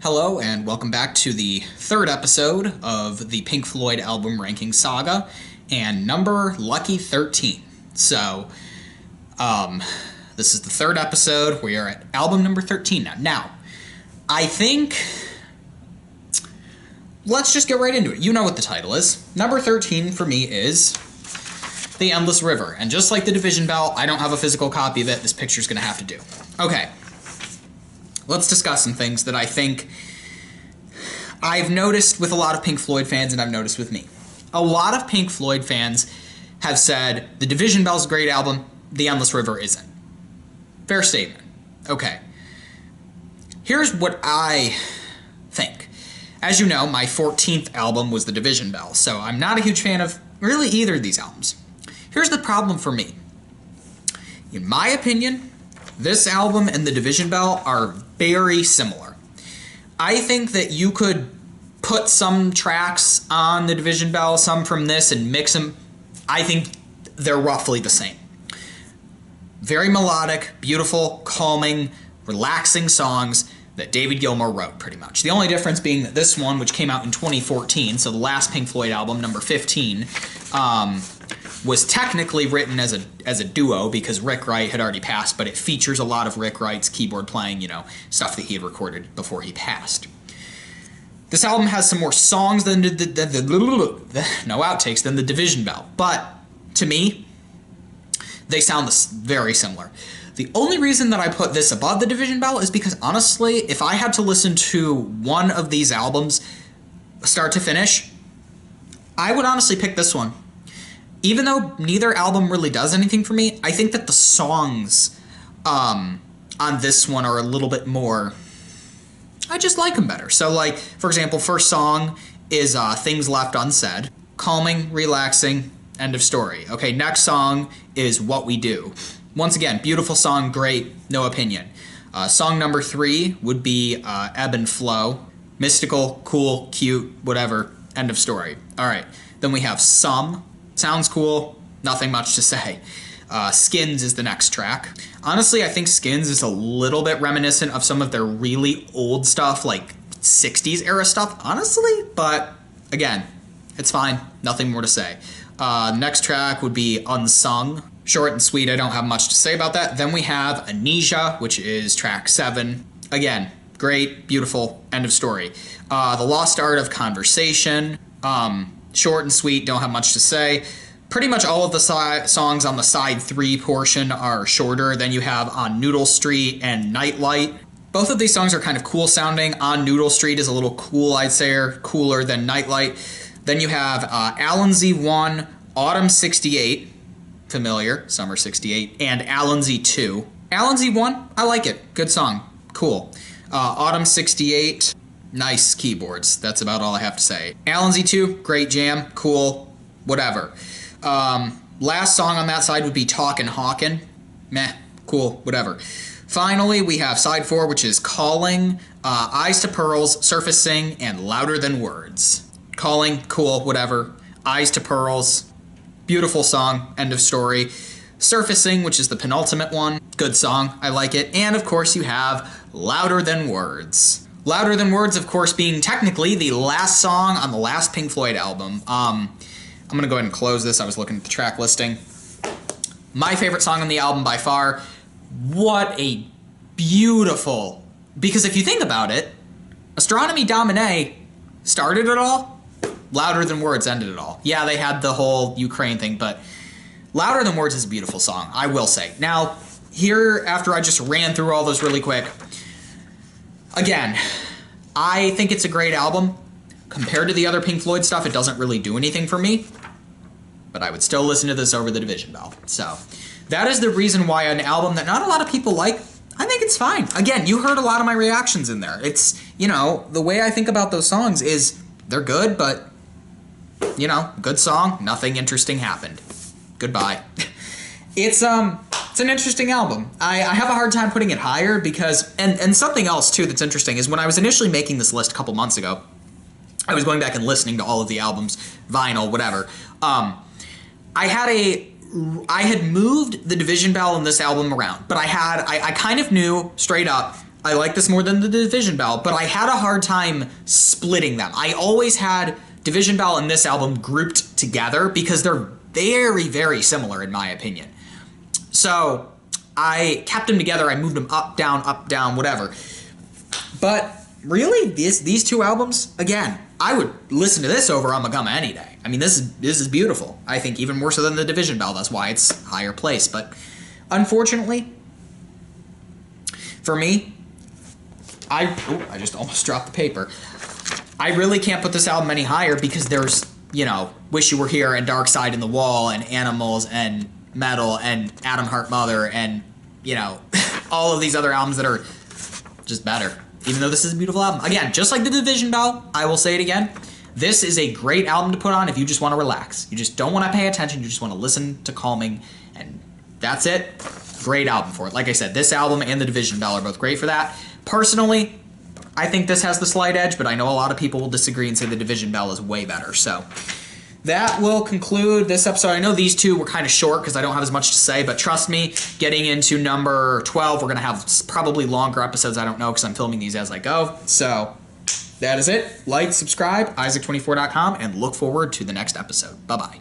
Hello and welcome back to the third episode of the Pink Floyd album ranking saga and number lucky 13. So, this is the third episode. We are at album number 13 now. Now, I think, let's just get right into it. You know what the title is. Number 13 for me is The Endless River. And just like the Division Bell, I don't have a physical copy of it. This picture's going to have to do. Okay. Let's discuss some things that I think I've noticed with a lot of Pink Floyd fans and I've noticed with me. A lot of Pink Floyd fans have said, the Division Bell's a great album, The Endless River isn't. Fair statement. Okay. Here's what I think. As you know, my 14th album was The Division Bell, so I'm not a huge fan of really either of these albums. Here's the problem for me. In my opinion, this album and The Division Bell are very similar. I think that you could put some tracks on The Division Bell, some from this, and mix them. I think they're roughly the same. Very melodic, beautiful, calming, relaxing songs that David Gilmour wrote, pretty much. The only difference being that this one, which came out in 2014, so the last Pink Floyd album, number 15, was technically written as a duo because Rick Wright had already passed, but it features a lot of Rick Wright's keyboard playing, you know, stuff that he had recorded before he passed. This album has some more songs than no outtakes than the Division Bell, but to me, they sound very similar. The only reason that I put this above the Division Bell is because, honestly, if I had to listen to one of these albums, start to finish, I would honestly pick this one. Even though neither album really does anything for me, I think that the songs on this one are a little bit more, I just like them better. So, like, for example, first song is Things Left Unsaid. Calming, relaxing, end of story. Okay, next song is What We Do. Once again, beautiful song, great, no opinion. Song number 3 would be Ebb and Flow. Mystical, cool, cute, whatever, end of story. All right, then we have Some. Sounds cool, nothing much to say. Skins is the next track. Honestly, I think Skins is a little bit reminiscent of some of their really old stuff, like 60s era stuff, honestly, but again, it's fine, nothing more to say. Next track would be Unsung. Short and sweet, I don't have much to say about that. Then we have Amnesia, which is track 7. Again, great, beautiful, end of story. The Lost Art of Conversation. Short and sweet, don't have much to say. Pretty much all of the songs on the side 3 portion are shorter than you have on Noodle Street and Nightlight. Both of these songs are kind of cool sounding. On Noodle Street is a little cool, I'd say, or cooler than Nightlight. Then you have Allen Z1, Autumn 68, familiar, Summer 68, and Allen Z2. Allen Z1, I like it, good song, cool. Autumn 68, nice keyboards. That's about all I have to say. Allen Z2, great jam, cool, whatever. Last song on that side would be Talkin' Hawkin'. Meh, cool, whatever. Finally, we have side 4, which is Calling, Eyes to Pearls, Surfacing, and Louder Than Words. Calling, cool, whatever. Eyes to Pearls, beautiful song, end of story. Surfacing, which is the penultimate one, good song, I like it. And of course you have Louder Than Words. Louder Than Words, of course, being technically the last song on the last Pink Floyd album. I'm going to go ahead and close this. I was looking at the track listing. My favorite song on the album by far. What a beautiful... Because if you think about it, Astronomy Domine started it all. Louder Than Words ended it all. Yeah, they had the whole Ukraine thing, but Louder Than Words is a beautiful song, I will say. Now, here, after I just ran through all those really quick, again, I think it's a great album. Compared to the other Pink Floyd stuff, it doesn't really do anything for me, but I would still listen to this over the Division Bell. So, that is the reason why an album that not a lot of people like, I think it's fine. Again, you heard a lot of my reactions in there. It's, you know, the way I think about those songs is they're good, but, you know, good song, nothing interesting happened. Goodbye. It's an interesting album. I have a hard time putting it higher because, and something else too that's interesting is when I was initially making this list a couple months ago, I was going back and listening to all of the albums, vinyl, whatever. I had moved the Division Bell and this album around, but I kind of knew straight up I like this more than the Division Bell, but I had a hard time splitting them. I always had Division Bell and this album grouped together because they're very, very similar in my opinion. So I kept them together. I moved them up, down, whatever. But really, these two albums, again, I would listen to this over Amagama any day. I mean, this is beautiful. I think even more so than the Division Bell. That's why it's higher place. But unfortunately, for me, I just almost dropped the paper. I really can't put this album any higher because there's, you know, Wish You Were Here and Dark Side in the Wall and Animals and Metal and Atom Heart Mother and, you know, all of these other albums that are just better. Even though this is a beautiful album. Again, just like the Division Bell, I will say it again, this is a great album to put on if you just want to relax. You just don't want to pay attention, you just want to listen to calming, and that's it. Great album for it. Like I said, this album and the Division Bell are both great for that. Personally, I think this has the slight edge, but I know a lot of people will disagree and say the Division Bell is way better. So that will conclude this episode. I know these two were kind of short because I don't have as much to say, but trust me, getting into number 12, we're going to have probably longer episodes. I don't know because I'm filming these as I go. So that is it. Like, subscribe, Isaac24.com, and look forward to the next episode. Bye-bye.